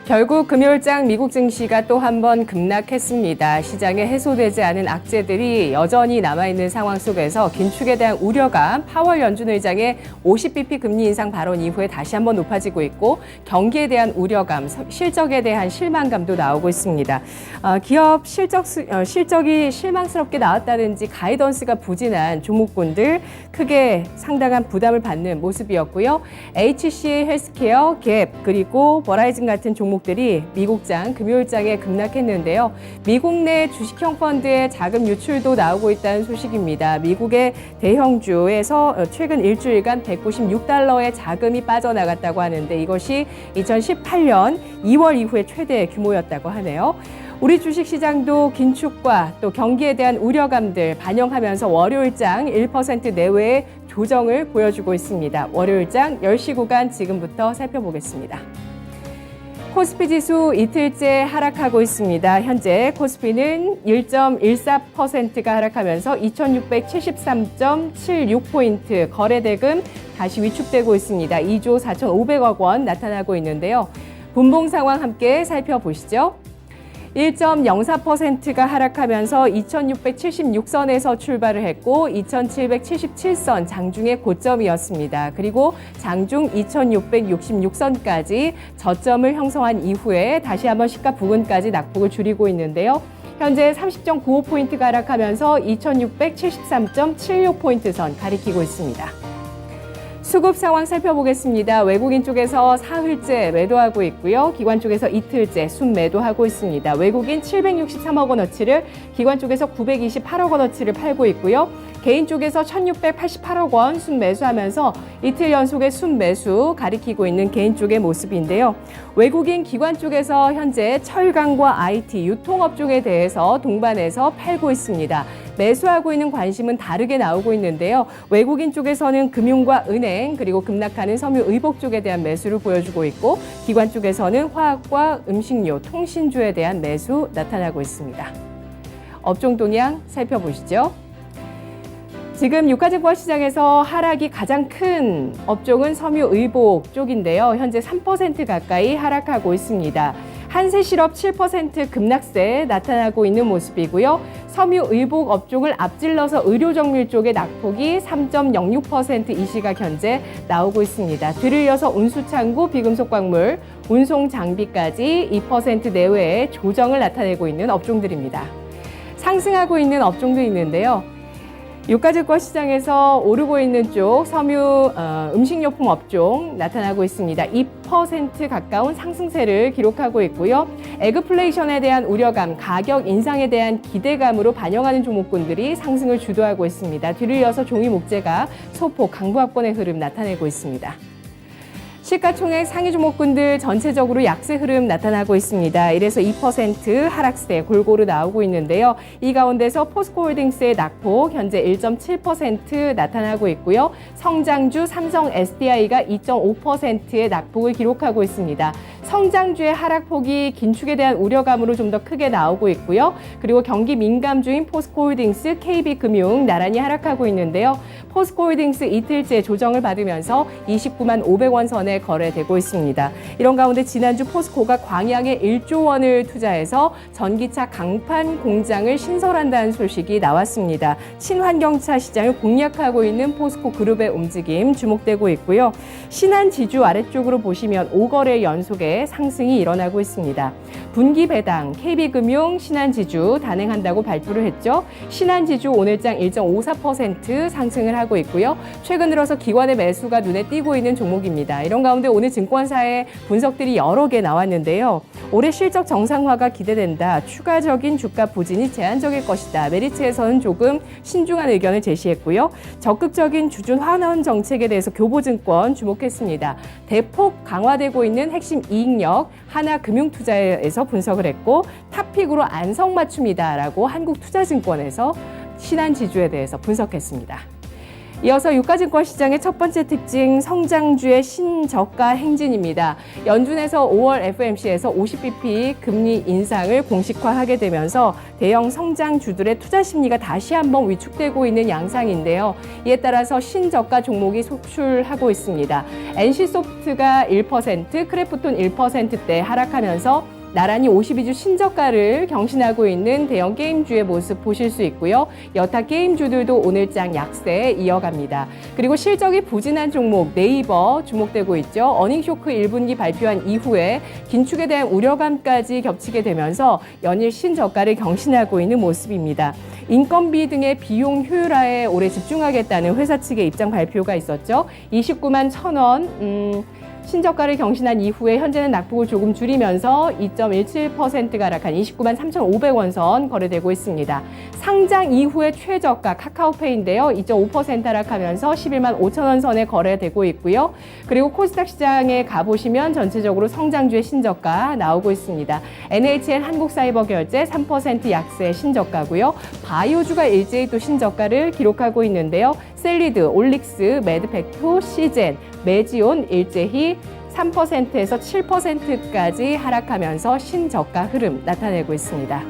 결국 금요일장 미국 증시가 또 한 번 급락했습니다. 시장에 해소되지 않은 악재들이 여전히 남아있는 상황 속에서 긴축에 대한 우려감, 파월 연준 의장의 50bp 금리 인상 발언 이후에 다시 한번 높아지고 있고 경기에 대한 우려감, 실적에 대한 실망감도 나오고 있습니다. 기업 실적이 실망스럽게 나왔다든지 가이던스가 부진한 종목군들 크게 상당한 부담을 받는 모습이었고요. HCA 헬스케어, 갭, 그리고 버라이즌 같은 종목들이 미국장, 금요일장에 급락했는데요. 미국 내 주식형 펀드의 자금 유출도 나오고 있다는 소식입니다. 미국의 대형주에서 최근 일주일간 196달러의 자금이 빠져나갔다고 하는데 이것이 2018년 2월 이후에 최대 규모였다고 하네요. 우리 주식시장도 긴축과 또 경기에 대한 우려감들 반영하면서 월요일장 1% 내외의 조정을 보여주고 있습니다. 월요일장 10시 구간 지금부터 살펴보겠습니다. 코스피 지수 이틀째 하락하고 있습니다. 현재 코스피는 1.14%가 하락하면서 2673.76포인트, 거래대금 다시 위축되고 있습니다. 2조 4,500억 원 나타나고 있는데요. 분봉 상황 함께 살펴보시죠. 1.04%가 하락하면서 2676선에서 출발을 했고 2777선 장중의 고점이었습니다. 그리고 장중 2666선까지 저점을 형성한 이후에 다시 한번 시가 부근까지 낙폭을 줄이고 있는데요. 현재 30.95포인트가 하락하면서 2673.76포인트 선 가리키고 있습니다. 수급 상황 살펴보겠습니다. 외국인 쪽에서 사흘째 매도하고 있고요. 기관 쪽에서 이틀째 순매도하고 있습니다. 외국인 763억 원어치를 기관 쪽에서 928억 원어치를 팔고 있고요. 개인 쪽에서 1688억 원 순매수하면서 이틀 연속의 순매수 가리키고 있는 개인 쪽의 모습인데요. 외국인 기관 쪽에서 현재 철강과 IT, 유통업종에 대해서 동반해서 팔고 있습니다. 매수하고 있는 관심은 다르게 나오고 있는데요. 외국인 쪽에서는 금융과 은행 그리고 급락하는 섬유의복 쪽에 대한 매수를 보여주고 있고 기관 쪽에서는 화학과 음식료, 통신주에 대한 매수 나타나고 있습니다. 업종 동향 살펴보시죠. 지금 유가증권 시장에서 하락이 가장 큰 업종은 섬유의복 쪽인데요. 현재 3% 가까이 하락하고 있습니다. 한세실업 7% 급락세 나타나고 있는 모습이고요. 섬유의복 업종을 앞질러서 의료정밀 쪽의 낙폭이 3.06% 이 시각 현재 나오고 있습니다. 들을 이어서 운수창고, 비금속광물, 운송장비까지 2% 내외의 조정을 나타내고 있는 업종들입니다. 상승하고 있는 업종도 있는데요. 유가증권 시장에서 오르고 있는 쪽 섬유 음식료품 업종 나타나고 있습니다. 2% 가까운 상승세를 기록하고 있고요. 에그플레이션에 대한 우려감, 가격 인상에 대한 기대감으로 반영하는 종목군들이 상승을 주도하고 있습니다. 뒤를 이어서 종이목재가 소폭 강보합권의 흐름 나타내고 있습니다. 시가총액 상위 종목군들 전체적으로 약세 흐름 나타나고 있습니다. 이래서 2% 하락세 골고루 나오고 있는데요. 이 가운데서 포스코홀딩스의 낙폭 현재 1.7% 나타나고 있고요. 성장주 삼성 SDI가 2.5%의 낙폭을 기록하고 있습니다. 성장주의 하락폭이 긴축에 대한 우려감으로 좀 더 크게 나오고 있고요. 그리고 경기 민감주인 포스코홀딩스, KB금융 나란히 하락하고 있는데요. 포스코홀딩스 이틀째 조정을 받으면서 29만 500원 선에 거래되고 있습니다. 이런 가운데 지난주 포스코가 광양에 1조 원을 투자해서 전기차 강판 공장을 신설한다는 소식이 나왔습니다. 친환경차 시장을 공략하고 있는 포스코 그룹의 움직임 주목되고 있고요. 신한지주 아래쪽으로 보시면 5거래 연속의 상승이 일어나고 있습니다. 분기 배당, KB금융, 신한지주 단행한다고 발표를 했죠. 신한지주 오늘장 1.54% 상승을 하고 있고요. 최근 들어서 기관의 매수가 눈에 띄고 있는 종목입니다. 이런 가운데 오늘 증권사의 분석들이 여러 개 나왔는데요. 올해 실적 정상화가 기대된다. 추가적인 주가 부진이 제한적일 것이다. 메리츠에서는 조금 신중한 의견을 제시했고요. 적극적인 주준 환원 정책에 대해서 교보증권 주목했습니다. 대폭 강화되고 있는 핵심 이익력 하나금융투자에서 분석을 했고 탑픽으로 안성맞춤이다라고 한국투자증권에서 신한지주에 대해서 분석했습니다. 이어서 유가증권 시장의 첫 번째 특징, 성장주의 신저가 행진입니다. 연준에서 5월 FOMC에서 50bp 금리 인상을 공식화하게 되면서 대형 성장주들의 투자 심리가 다시 한번 위축되고 있는 양상인데요. 이에 따라서 신저가 종목이 속출하고 있습니다. NC소프트가 1%, 크래프톤 1%대 하락하면서 나란히 52주 신저가를 경신하고 있는 대형 게임주의 모습 보실 수 있고요. 여타 게임주들도 오늘장 약세 이어갑니다. 그리고 실적이 부진한 종목 네이버 주목되고 있죠. 어닝쇼크 1분기 발표한 이후에 긴축에 대한 우려감까지 겹치게 되면서 연일 신저가를 경신하고 있는 모습입니다. 인건비 등의 비용 효율화에 올해 집중하겠다는 회사 측의 입장 발표가 있었죠. 29만 1,000원 신저가를 경신한 이후에 현재는 낙폭을 조금 줄이면서 2.17%가 하락한 29만 3,500원 선 거래되고 있습니다. 상장 이후의 최저가 카카오페이인데요. 2.5% 하락하면서 11만 5천 원 선에 거래되고 있고요. 그리고 코스닥 시장에 가보시면 전체적으로 성장주의 신저가 나오고 있습니다. NHN 한국사이버결제 3% 약세 신저가고요. 바이오주가 일제히 또 신저가를 기록하고 있는데요. 셀리드, 올릭스, 매드팩토, 시젠, 메지온 일제히 3%에서 7%까지 하락하면서 신저가 흐름 나타내고 있습니다.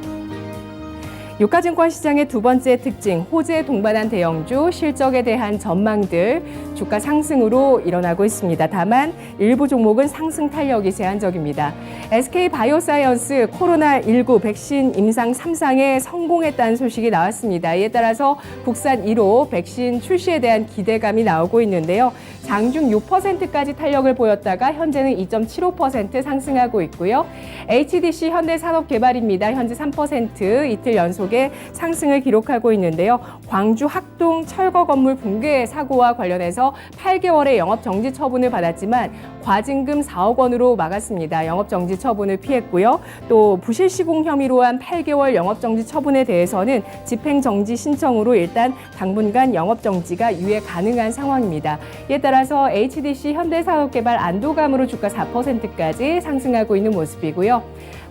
유가증권 시장의 두 번째 특징, 호재에 동반한 대형주, 실적에 대한 전망들, 주가 상승으로 일어나고 있습니다. 다만 일부 종목은 상승 탄력이 제한적입니다. SK바이오사이언스 코로나19 백신 임상 3상에 성공했다는 소식이 나왔습니다. 이에 따라서 국산 1호 백신 출시에 대한 기대감이 나오고 있는데요. 장중 6%까지 탄력을 보였다가 현재는 2.75% 상승하고 있고요. HDC 현대산업개발입니다. 현재 3% 이틀 연속의 상승을 기록하고 있는데요. 광주 학동 철거 건물 붕괴 사고와 관련해서 8개월의 영업정지 처분을 받았지만 과징금 4억 원으로 막았습니다. 영업정지 처분을 피했고요. 또 부실시공 혐의로 한 8개월 영업정지 처분에 대해서는 집행정지 신청으로 일단 당분간 영업정지가 유예 가능한 상황입니다. 이에 따라서 HDC 현대산업개발 안도감으로 주가 4%까지 상승하고 있는 모습이고요.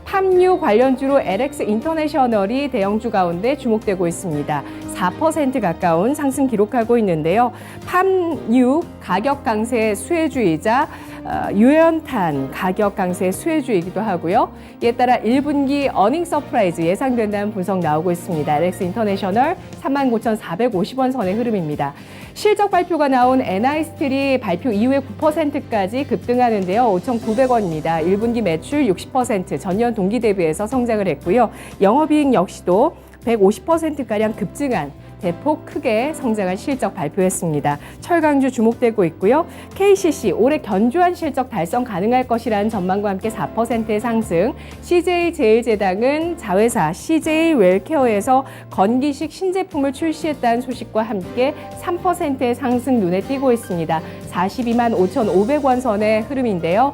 팜유 관련주로 LX 인터내셔널이 대형주 가운데 주목되고 있습니다. 4% 가까운 상승 기록하고 있는데요. 팜유 가격 강세 수혜주이자 유연탄 가격 강세 수혜주이기도 하고요. 이에 따라 1분기 어닝 서프라이즈 예상된다는 분석 나오고 있습니다. LX 인터내셔널 39,450원 선의 흐름입니다. 실적 발표가 나온 NI스틸이 발표 이후에 9%까지 급등하는데요. 5,900원입니다. 1분기 매출 60% 전년 동기 대비해서 성장을 했고요. 영업이익 역시도 150%가량 급증한 대폭 크게 성장한 실적 발표했습니다. 철강주 주목되고 있고요. KCC 올해 견조한 실적 달성 가능할 것이라는 전망과 함께 4%의 상승. CJ제일제당은 자회사 CJ 웰케어에서 건기식 신제품을 출시했다는 소식과 함께 3%의 상승 눈에 띄고 있습니다. 42만 5,500원 선의 흐름인데요.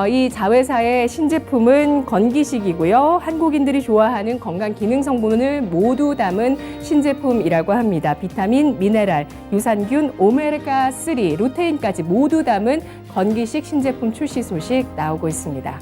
이 자회사의 신제품은 건기식이고요. 한국인들이 좋아하는 건강 기능 성분을 모두 담은 신제품이라고 합니다. 비타민, 미네랄, 유산균, 오메가3, 루테인까지 모두 담은 건기식 신제품 출시 소식 나오고 있습니다.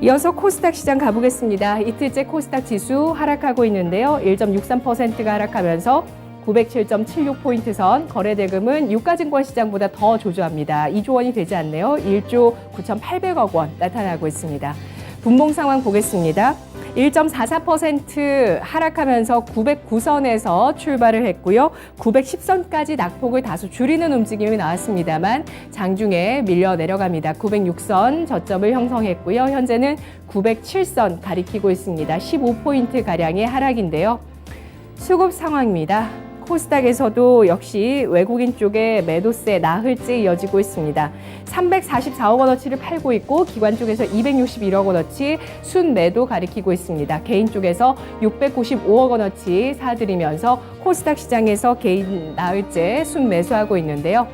이어서 코스닥 시장 가보겠습니다. 이틀째 코스닥 지수 하락하고 있는데요. 1.63%가 하락하면서 907.76포인트 선, 거래대금은 유가증권 시장보다 더 조조합니다. 2조 원이 되지 않네요. 1조 9,800억 원 나타나고 있습니다. 분봉 상황 보겠습니다. 1.44% 하락하면서 909선에서 출발을 했고요. 910선까지 낙폭을 다소 줄이는 움직임이 나왔습니다만 장중에 밀려 내려갑니다. 906선 저점을 형성했고요. 현재는 907선 가리키고 있습니다. 15포인트 가량의 하락인데요. 수급 상황입니다. 코스닥에서도 역시 외국인 쪽에 매도세 나흘째 이어지고 있습니다. 344억 원어치를 팔고 있고 기관 쪽에서 261억 원어치 순매도 가리키고 있습니다. 개인 쪽에서 695억 원어치 사들이면서 코스닥 시장에서 개인 나흘째 순매수하고 있는데요.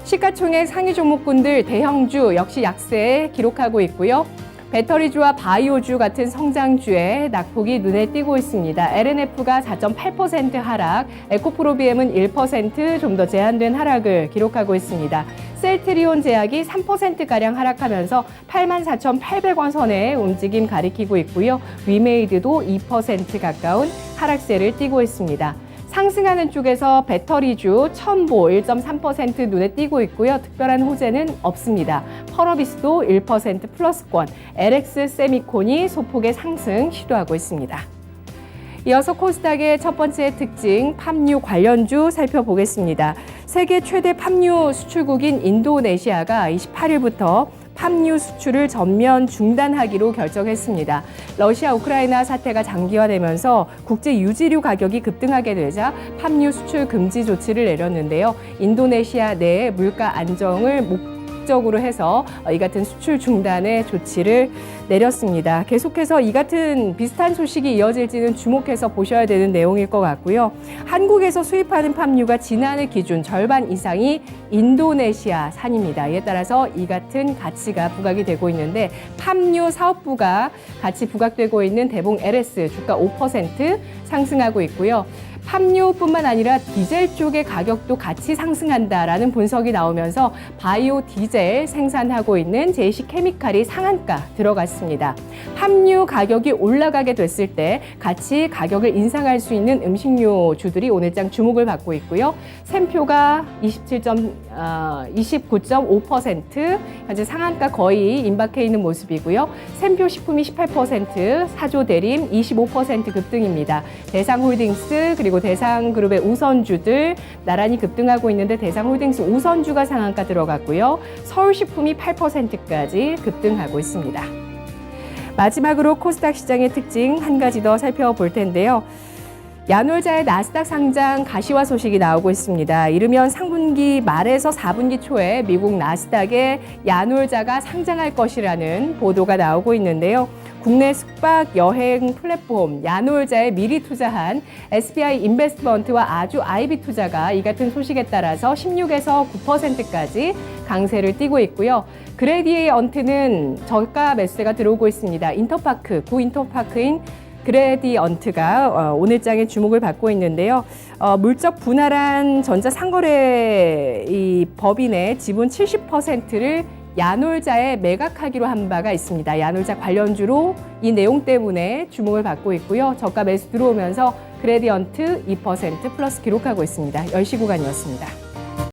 시가총액 상위 종목군들 대형주 역시 약세 기록하고 있고요. 배터리주와 바이오주 같은 성장주의 낙폭이 눈에 띄고 있습니다. LNF가 4.8% 하락, 에코프로비엠은 1% 좀 더 제한된 하락을 기록하고 있습니다. 셀트리온 제약이 3%가량 하락하면서 84,800원 선의 움직임 가리키고 있고요. 위메이드도 2% 가까운 하락세를 띠고 있습니다. 상승하는 쪽에서 배터리주 첨보 1.3% 눈에 띄고 있고요. 특별한 호재는 없습니다. 펄어비스도 1% 플러스권, LX 세미콘이 소폭의 상승 시도하고 있습니다. 이어서 코스닥의 첫 번째 특징, 팜유 관련주 살펴보겠습니다. 세계 최대 팜유 수출국인 인도네시아가 28일부터 팜유 수출을 전면 중단하기로 결정했습니다. 러시아 우크라이나 사태가 장기화되면서 국제 유지류 가격이 급등하게 되자 팜유 수출 금지 조치를 내렸는데요. 인도네시아 내 물가 안정을 목적으로 해서 이 같은 수출 중단의 조치를 내렸습니다. 계속해서 이 같은 비슷한 소식이 이어질지는 주목해서 보셔야 되는 내용일 것 같고요. 한국에서 수입하는 팜유가 지난해 기준 절반 이상이 인도네시아산입니다. 이에 따라서 이 같은 가치가 부각이 되고 있는데 팜유 사업부가 가치 부각되고 있는 대봉 LS 주가 5% 상승하고 있고요. 팜유뿐만 아니라 디젤 쪽의 가격도 같이 상승한다라는 분석이 나오면서 바이오 디젤 생산하고 있는 JC케미칼이 상한가 들어갔습니다. 팜유 가격이 올라가게 됐을 때 같이 가격을 인상할 수 있는 음식료주들이 오늘장 주목을 받고 있고요. 샘표가 29.5% 현재 상한가 거의 임박해 있는 모습이고요. 샘표 식품이 18%, 사조 대림 25% 급등입니다. 대상홀딩스 그리고 대상그룹의 우선주들 나란히 급등하고 있는데 대상홀딩스 우선주가 상한가 들어갔고요. 서울식품이 8%까지 급등하고 있습니다. 마지막으로 코스닥 시장의 특징 한 가지 더 살펴볼 텐데요. 야놀자의 나스닥 상장 가시화 소식이 나오고 있습니다. 이르면 상분기 말에서 4분기 초에 미국 나스닥에 야놀자가 상장할 것이라는 보도가 나오고 있는데요. 국내 숙박 여행 플랫폼 야놀자에 미리 투자한 SBI 인베스트먼트와 아주 아이비 투자가 이 같은 소식에 따라서 16에서 9%까지 강세를 띠고 있고요. 그레디언트는 저가 매수세가 들어오고 있습니다. 인터파크, 구인터파크인 그레디언트가 오늘장에 주목을 받고 있는데요. 물적 분할한 전자상거래 이 법인의 지분 70%를 야놀자에 매각하기로 한 바가 있습니다. 야놀자 관련주로 이 내용 때문에 주목을 받고 있고요. 저가 매수 들어오면서 그레디언트 2% 플러스 기록하고 있습니다. 10시 구간이었습니다.